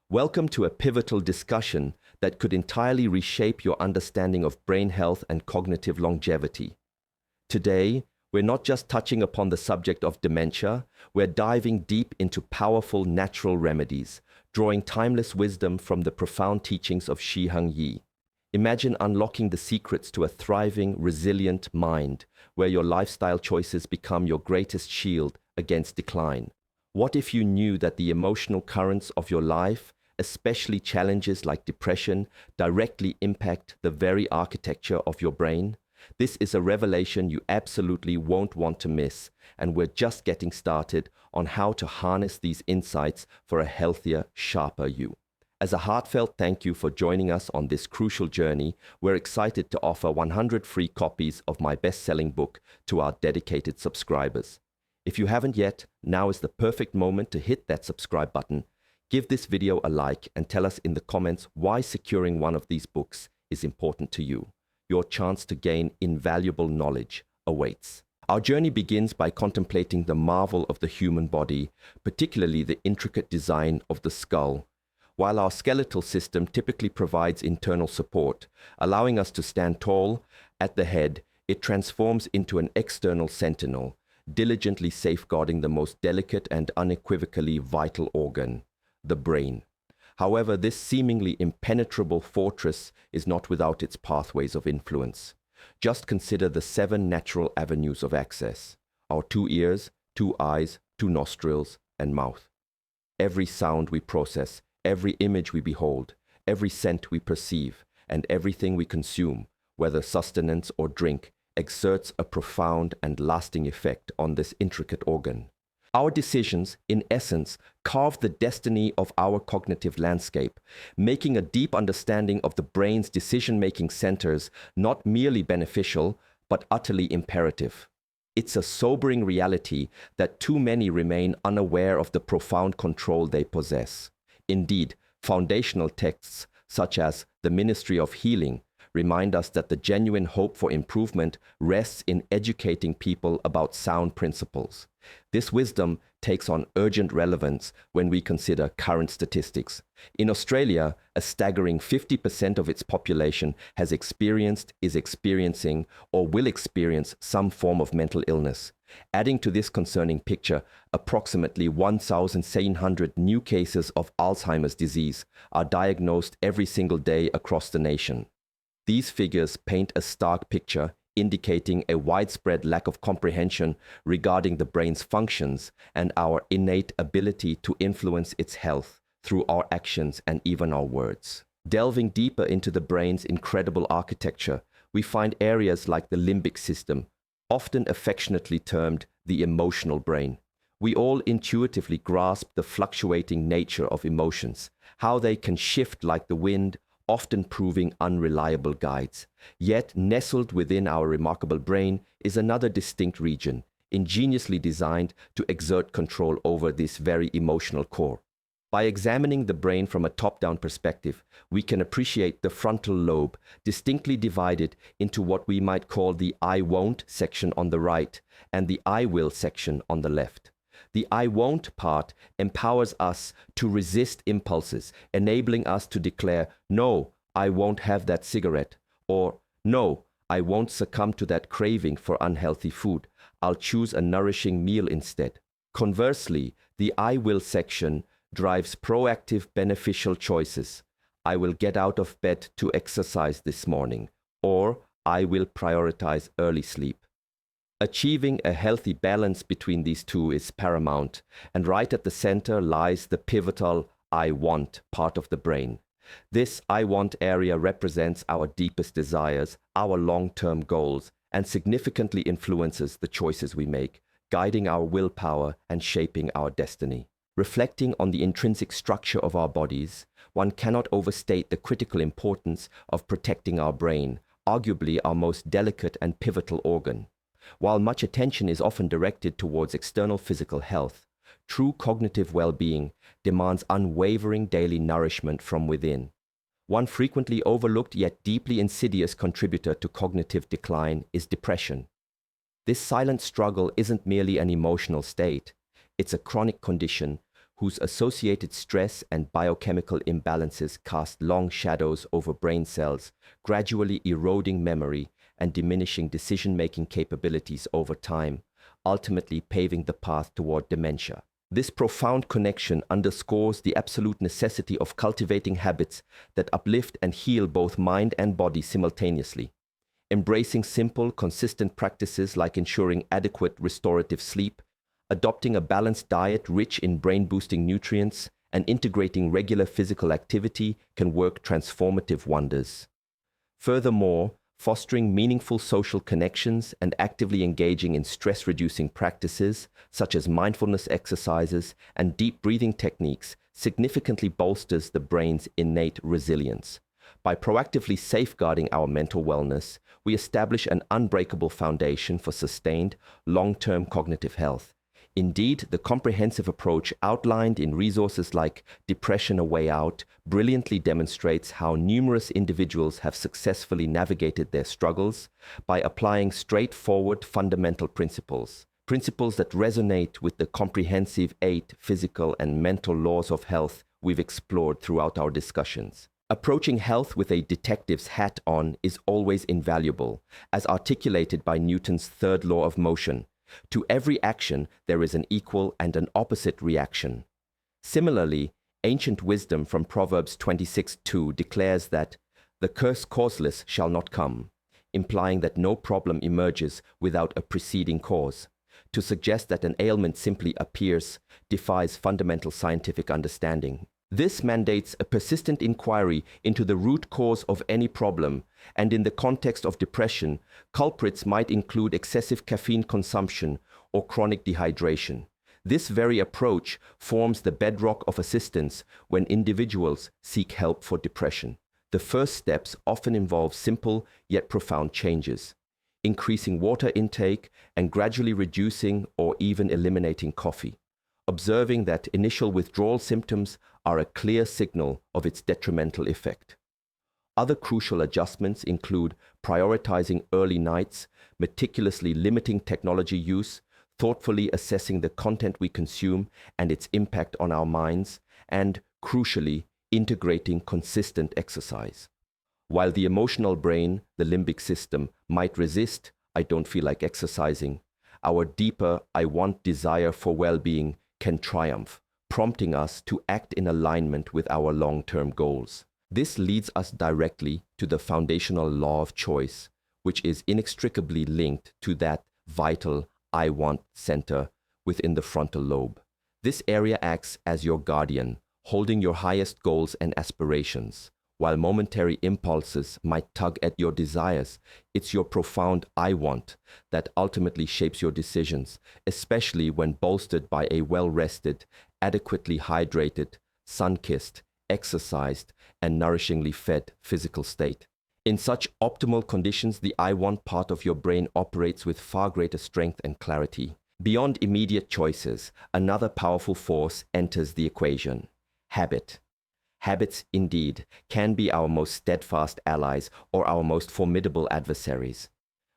Welcome to a pivotal discussion that could entirely reshape your understanding of brain health and cognitive longevity. Today, we're not just touching upon the subject of dementia, we're diving deep into powerful natural remedies, drawing timeless wisdom from the profound teachings of Shi-Hung Yi. Imagine unlocking the secrets to a thriving, resilient mind, where your lifestyle choices become your greatest shield against decline. What if you knew that the emotional currents of your life, especially challenges like depression, directly impact the very architecture of your brain? This is a revelation you absolutely won't want to miss, and we're just getting started on how to harness these insights for a healthier, sharper you. As a heartfelt thank you for joining us on this crucial journey, we're excited to offer 100 free copies of my best-selling book to our dedicated subscribers. If you haven't yet, now is the perfect moment to hit that subscribe button. Give this video a like and tell us in the comments why securing one of these books is important to you. Your chance to gain invaluable knowledge awaits. Our journey begins by contemplating the marvel of the human body, particularly the intricate design of the skull. While our skeletal system typically provides internal support, allowing us to stand tall at the head, it transforms into an external sentinel, diligently safeguarding the most delicate and unequivocally vital organ, the brain. However, this seemingly impenetrable fortress is not without its pathways of influence. Just consider the 7 natural avenues of access: our 2 ears, 2 eyes, 2 nostrils, and mouth. Every sound we process, every image we behold, every scent we perceive, and everything we consume, whether sustenance or drink, exerts a profound and lasting effect on this intricate organ. Our decisions, in essence, carve the destiny of our cognitive landscape, making a deep understanding of the brain's decision-making centers not merely beneficial, but utterly imperative. It's a sobering reality that too many remain unaware of the profound control they possess. Indeed, foundational texts such as the Ministry of Healing remind us that the genuine hope for improvement rests in educating people about sound principles. This wisdom takes on urgent relevance when we consider current statistics. In Australia, a staggering 50% of its population has experienced, is experiencing, or will experience some form of mental illness. Adding to this concerning picture, approximately 1,700 new cases of Alzheimer's disease are diagnosed every single day across the nation. These figures paint a stark picture, indicating a widespread lack of comprehension regarding the brain's functions and our innate ability to influence its health through our actions and even our words. Delving deeper into the brain's incredible architecture, we find areas like the limbic system, often affectionately termed the emotional brain. We all intuitively grasp the fluctuating nature of emotions, how they can shift like the wind, often proving unreliable guides. Yet, nestled within our remarkable brain is another distinct region, ingeniously designed to exert control over this very emotional core. By examining the brain from a top-down perspective, we can appreciate the frontal lobe, distinctly divided into what we might call the I won't section on the right and the I will section on the left. The I won't part empowers us to resist impulses, enabling us to declare, "No, I won't have that cigarette," or "No, I won't succumb to that craving for unhealthy food. I'll choose a nourishing meal instead." Conversely, the I will section drives proactive, beneficial choices. "I will get out of bed to exercise this morning," or "I will prioritize early sleep." Achieving a healthy balance between these two is paramount, and right at the center lies the pivotal I want part of the brain. This I want area represents our deepest desires, our long-term goals, and significantly influences the choices we make, guiding our willpower and shaping our destiny. Reflecting on the intrinsic structure of our bodies, one cannot overstate the critical importance of protecting our brain, arguably our most delicate and pivotal organ. While much attention is often directed towards external physical health, true cognitive well-being demands unwavering daily nourishment from within. One frequently overlooked yet deeply insidious contributor to cognitive decline is depression. This silent struggle isn't merely an emotional state, it's a chronic condition whose associated stress and biochemical imbalances cast long shadows over brain cells, gradually eroding memory and diminishing decision-making capabilities over time, ultimately paving the path toward dementia. This profound connection underscores the absolute necessity of cultivating habits that uplift and heal both mind and body simultaneously. Embracing simple, consistent practices like ensuring adequate restorative sleep, adopting a balanced diet rich in brain-boosting nutrients, and integrating regular physical activity can work transformative wonders. Furthermore, fostering meaningful social connections and actively engaging in stress-reducing practices, such as mindfulness exercises and deep breathing techniques, significantly bolsters the brain's innate resilience. By proactively safeguarding our mental wellness, we establish an unbreakable foundation for sustained, long-term cognitive health. Indeed, the comprehensive approach outlined in resources like Depression: A Way Out brilliantly demonstrates how numerous individuals have successfully navigated their struggles by applying straightforward fundamental principles that resonate with the comprehensive 8 physical and mental laws of health we've explored throughout our discussions. Approaching health with a detective's hat on is always invaluable, as articulated by Newton's third law of motion. To every action, there is an equal and an opposite reaction. Similarly, ancient wisdom from Proverbs 26:2 declares that the curse causeless shall not come, implying that no problem emerges without a preceding cause. To suggest that an ailment simply appears defies fundamental scientific understanding. This mandates a persistent inquiry into the root cause of any problem, and in the context of depression, culprits might include excessive caffeine consumption or chronic dehydration. This very approach forms the bedrock of assistance when individuals seek help for depression. The first steps often involve simple yet profound changes, increasing water intake and gradually reducing or even eliminating coffee. Observing that initial withdrawal symptoms are a clear signal of its detrimental effect. Other crucial adjustments include prioritizing early nights, meticulously limiting technology use, thoughtfully assessing the content we consume and its impact on our minds, and, crucially, integrating consistent exercise. While the emotional brain, the limbic system, might resist, "I don't feel like exercising," our deeper "I want" desire for well-being can triumph, prompting us to act in alignment with our long-term goals. This leads us directly to the foundational law of choice, which is inextricably linked to that vital "I want" center within the frontal lobe. This area acts as your guardian, holding your highest goals and aspirations. While momentary impulses might tug at your desires, it's your profound "I want" that ultimately shapes your decisions, especially when bolstered by a well-rested, adequately hydrated, sun-kissed, exercised, and nourishingly fed physical state. In such optimal conditions, the "I want" part of your brain operates with far greater strength and clarity. Beyond immediate choices, another powerful force enters the equation: habit. Habits, indeed, can be our most steadfast allies or our most formidable adversaries.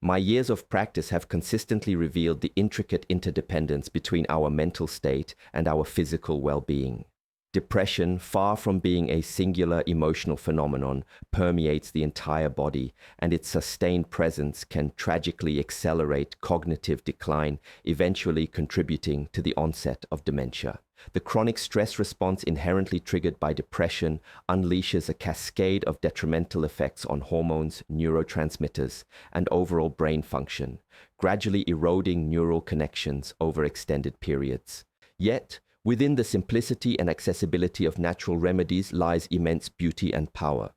My years of practice have consistently revealed the intricate interdependence between our mental state and our physical well-being. Depression, far from being a singular emotional phenomenon, permeates the entire body, and its sustained presence can tragically accelerate cognitive decline, eventually contributing to the onset of dementia. The chronic stress response inherently triggered by depression unleashes a cascade of detrimental effects on hormones, neurotransmitters, and overall brain function, gradually eroding neural connections over extended periods. Yet, within the simplicity and accessibility of natural remedies lies immense beauty and power.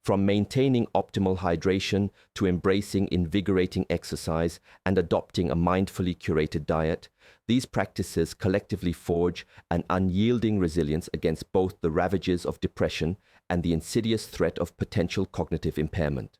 From maintaining optimal hydration to embracing invigorating exercise and adopting a mindfully curated diet, these practices collectively forge an unyielding resilience against both the ravages of depression and the insidious threat of potential cognitive impairment.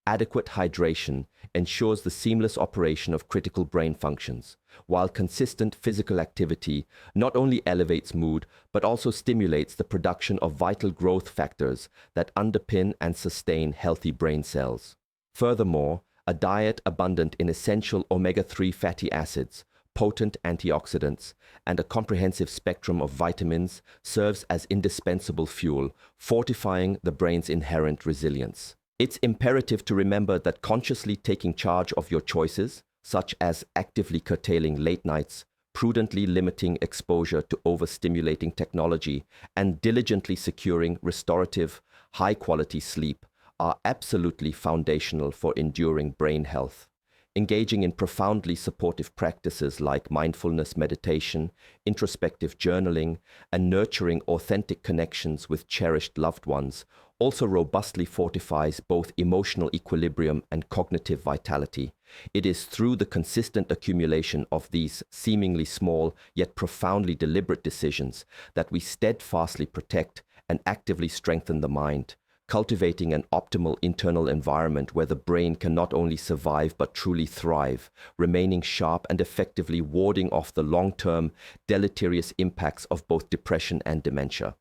Adequate hydration ensures the seamless operation of critical brain functions, while consistent physical activity not only elevates mood, but also stimulates the production of vital growth factors that underpin and sustain healthy brain cells. Furthermore, a diet abundant in essential omega-3 fatty acids, potent antioxidants, and a comprehensive spectrum of vitamins serves as indispensable fuel, fortifying the brain's inherent resilience. It's imperative to remember that consciously taking charge of your choices, such as actively curtailing late nights, prudently limiting exposure to overstimulating technology, and diligently securing restorative, high-quality sleep, are absolutely foundational for enduring brain health. Engaging in profoundly supportive practices like mindfulness meditation, introspective journaling, and nurturing authentic connections with cherished loved ones also robustly fortifies both emotional equilibrium and cognitive vitality. It is through the consistent accumulation of these seemingly small yet profoundly deliberate decisions that we steadfastly protect and actively strengthen the mind, cultivating an optimal internal environment where the brain can not only survive but truly thrive, remaining sharp and effectively warding off the long-term deleterious impacts of both depression and dementia.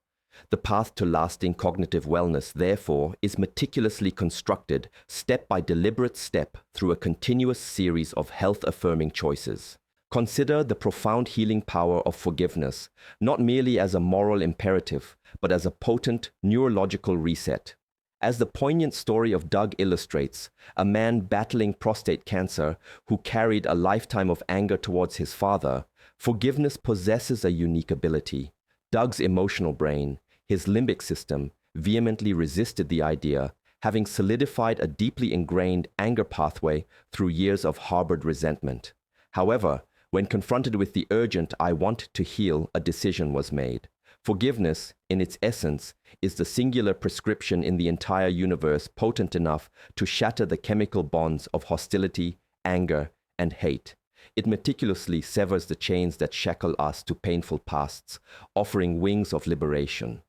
The path to lasting cognitive wellness, therefore, is meticulously constructed step by deliberate step through a continuous series of health-affirming choices. Consider the profound healing power of forgiveness, not merely as a moral imperative, but as a potent neurological reset. As the poignant story of Doug illustrates, a man battling prostate cancer who carried a lifetime of anger towards his father, forgiveness possesses a unique ability. Doug's emotional brain, his limbic system, vehemently resisted the idea, having solidified a deeply ingrained anger pathway through years of harbored resentment. However, when confronted with the urgent "I want to heal," a decision was made. Forgiveness, in its essence, is the singular prescription in the entire universe potent enough to shatter the chemical bonds of hostility, anger, and hate. It meticulously severs the chains that shackle us to painful pasts, offering wings of liberation.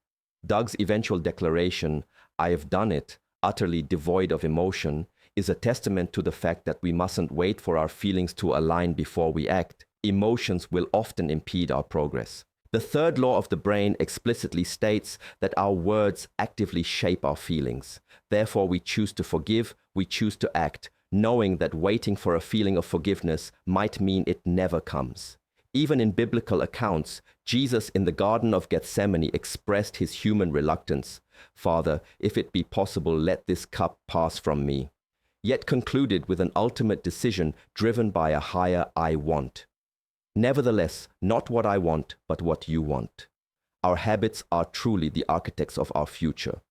Doug's eventual declaration, "I have done it," utterly devoid of emotion, is a testament to the fact that we mustn't wait for our feelings to align before we act. Emotions will often impede our progress. The third law of the brain explicitly states that our words actively shape our feelings. Therefore, we choose to forgive, we choose to act, knowing that waiting for a feeling of forgiveness might mean it never comes. Even in biblical accounts, Jesus in the Garden of Gethsemane expressed his human reluctance. "Father, if it be possible, let this cup pass from me," yet concluded with an ultimate decision driven by a higher "I want." Nevertheless, not what I want, but what you want. Our habits are truly the architects of our future.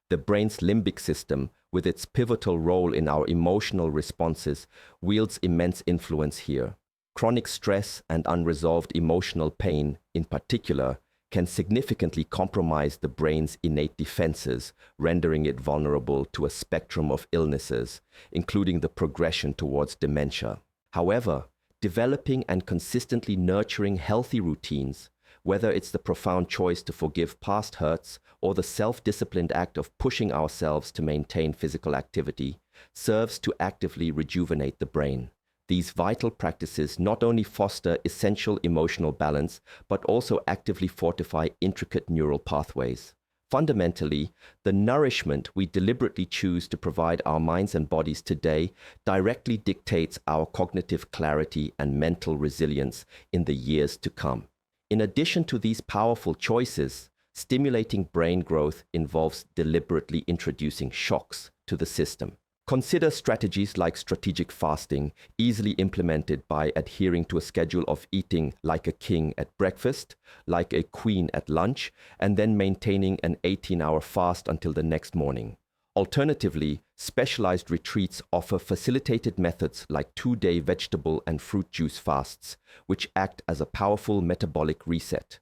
The brain's limbic system, with its pivotal role in our emotional responses, wields immense influence here. Chronic stress and unresolved emotional pain, in particular, can significantly compromise the brain's innate defenses, rendering it vulnerable to a spectrum of illnesses, including the progression towards dementia. However, developing and consistently nurturing healthy routines, whether it's the profound choice to forgive past hurts or the self-disciplined act of pushing ourselves to maintain physical activity, serves to actively rejuvenate the brain. These vital practices not only foster essential emotional balance, but also actively fortify intricate neural pathways. Fundamentally, the nourishment we deliberately choose to provide our minds and bodies today directly dictates our cognitive clarity and mental resilience in the years to come. In addition to these powerful choices, stimulating brain growth involves deliberately introducing shocks to the system. Consider strategies like strategic fasting, easily implemented by adhering to a schedule of eating like a king at breakfast, like a queen at lunch, and then maintaining an 18-hour fast until the next morning. Alternatively, specialized retreats offer facilitated methods like 2-day vegetable and fruit juice fasts, which act as a powerful metabolic reset.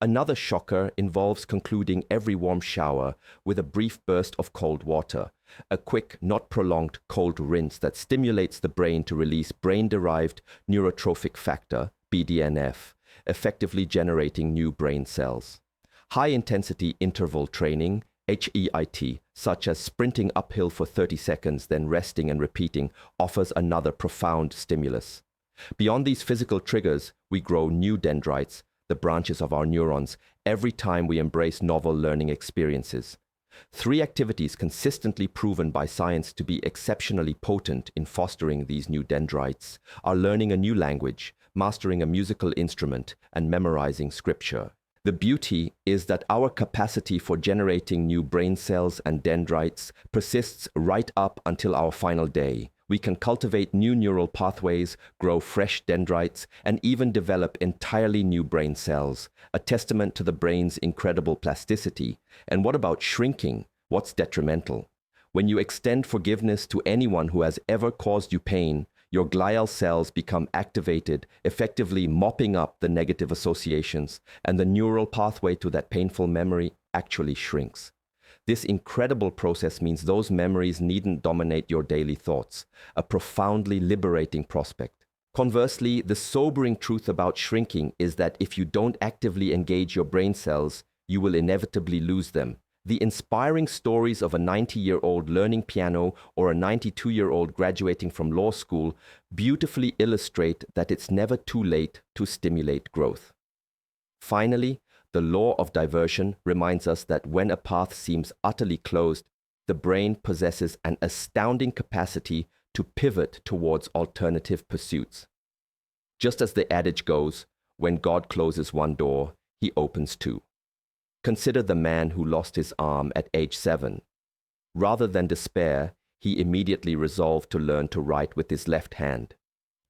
Another shocker involves concluding every warm shower with a brief burst of cold water, a quick, not prolonged cold rinse that stimulates the brain to release brain-derived neurotrophic factor, BDNF, effectively generating new brain cells. High-intensity interval training, HEIT, such as sprinting uphill for 30 seconds, then resting and repeating, offers another profound stimulus. Beyond these physical triggers, we grow new dendrites, the branches of our neurons, every time we embrace novel learning experiences. 3 activities consistently proven by science to be exceptionally potent in fostering these new dendrites are learning a new language, mastering a musical instrument, and memorizing scripture. The beauty is that our capacity for generating new brain cells and dendrites persists right up until our final day. We can cultivate new neural pathways, grow fresh dendrites, and even develop entirely new brain cells, a testament to the brain's incredible plasticity. And what about shrinking? What's detrimental? When you extend forgiveness to anyone who has ever caused you pain, your glial cells become activated, effectively mopping up the negative associations, and the neural pathway to that painful memory actually shrinks. This incredible process means those memories needn't dominate your daily thoughts, a profoundly liberating prospect. Conversely, the sobering truth about shrinking is that if you don't actively engage your brain cells, you will inevitably lose them. The inspiring stories of a 90-year-old learning piano or a 92-year-old graduating from law school beautifully illustrate that it's never too late to stimulate growth. Finally, the law of diversion reminds us that when a path seems utterly closed, the brain possesses an astounding capacity to pivot towards alternative pursuits. Just as the adage goes, when God closes one door, he opens two. Consider the man who lost his arm at age 7. Rather than despair, he immediately resolved to learn to write with his left hand.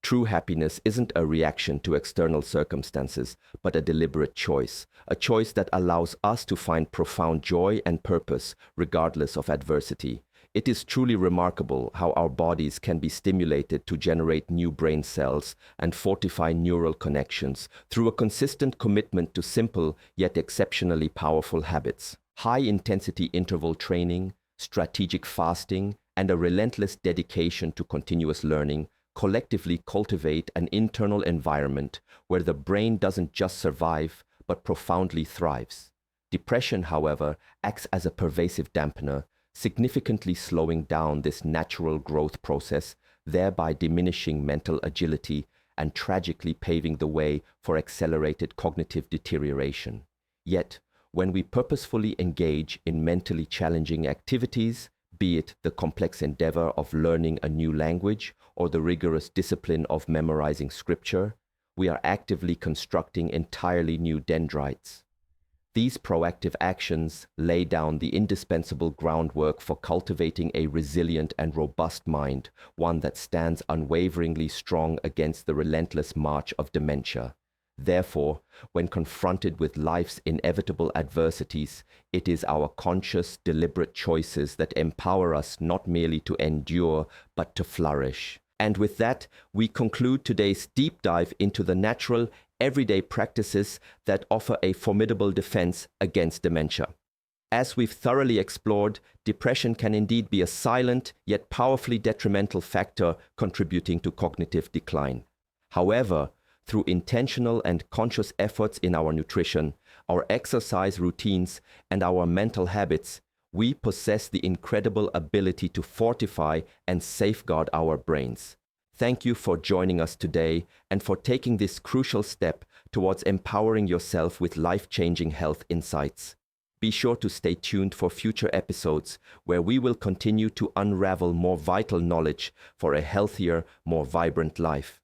True happiness isn't a reaction to external circumstances, but a deliberate choice, a choice that allows us to find profound joy and purpose regardless of adversity. It is truly remarkable how our bodies can be stimulated to generate new brain cells and fortify neural connections through a consistent commitment to simple yet exceptionally powerful habits. High-intensity interval training, strategic fasting, and a relentless dedication to continuous learning collectively cultivate an internal environment where the brain doesn't just survive, but profoundly thrives. Depression, however, acts as a pervasive dampener, significantly slowing down this natural growth process, thereby diminishing mental agility and tragically paving the way for accelerated cognitive deterioration. Yet, when we purposefully engage in mentally challenging activities, be it the complex endeavor of learning a new language or the rigorous discipline of memorizing scripture, we are actively constructing entirely new dendrites. These proactive actions lay down the indispensable groundwork for cultivating a resilient and robust mind, one that stands unwaveringly strong against the relentless march of dementia. Therefore, when confronted with life's inevitable adversities, it is our conscious, deliberate choices that empower us not merely to endure, but to flourish. And with that, we conclude today's deep dive into the natural, everyday practices that offer a formidable defense against dementia. As we've thoroughly explored, depression can indeed be a silent yet powerfully detrimental factor contributing to cognitive decline. However, through intentional and conscious efforts in our nutrition, our exercise routines, and our mental habits, we possess the incredible ability to fortify and safeguard our brains. Thank you for joining us today and for taking this crucial step towards empowering yourself with life-changing health insights. Be sure to stay tuned for future episodes where we will continue to unravel more vital knowledge for a healthier, more vibrant life.